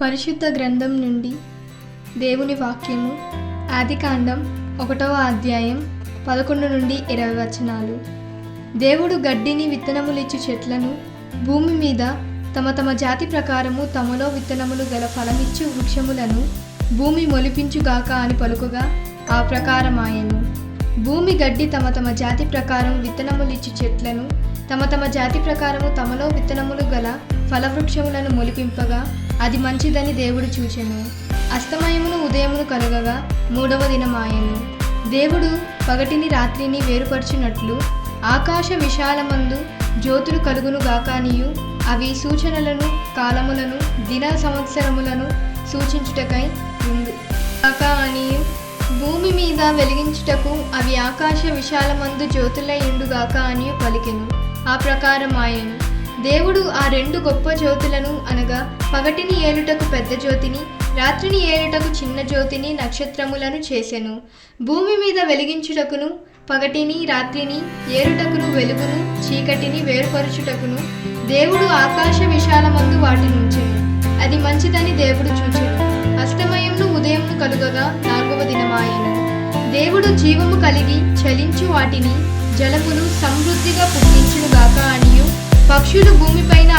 పరిశుద్ధ గ్రంథం నుండి దేవుని వాక్యము ఆదికాండం 1వ అధ్యాయం 11 నుండి 20 వచనాలు. దేవుడు గడ్డిని విత్తనములిచ్చు చెట్లను భూమి మీద తమ తమ జాతి ప్రకారము తమలో విత్తనములు గల ఫలమిచ్చు వృక్షములను భూమి మొలిపించుగాక అని పలుకగా ఆ ప్రకారమాయెను. భూమి గడ్డి తమ తమ జాతి ప్రకారం విత్తనములిచ్చు చెట్లను తమ తమ జాతి ప్రకారము తమలో విత్తనములు గల ఫలవృక్షములను మొలిపింపగా అది మంచిదని దేవుడు చూచెను. అస్తమయమును ఉదయమును కలుగగా 3వ దినమాయెను. దేవుడు పగటిని రాత్రిని వేరుపరచునట్లు ఆకాశ విశాలమందు జ్యోతులు కలుగును గాకానియు అవి సూచనలను కాలములను దిన సంవత్సరములను సూచించుటకై ఉండు గాక అనియు భూమి మీద వెలిగించుటకు అవి ఆకాశ విశాలమందు జ్యోతులై ఉండుగాక అనియు పలికెను. ఆ ప్రకారమాయెను. దేవుడు ఆ 2 గొప్ప జ్యోతులను అనగా పగటిని ఏలుటకు పెద్ద జ్యోతిని రాత్రిని ఏలుటకు చిన్న జ్యోతిని నక్షత్రములను చేసెను. భూమి మీద వెలిగించుటకును పగటిని రాత్రిని ఏలుటకును వెలుగును చీకటిని వేరుపరచుటకును దేవుడు ఆకాశ విశాలమందు వాటినుంచెను. అది మంచిదని దేవుడు చూచెను. అస్తమయమును ఉదయమును కలుగగా 4వ దినమాయెను. దేవుడు జీవము కలిగి చలించు వాటిని జలములు సమృద్ధిగా పుట్టించును గాక అనియు పక్షులు భూమిపైన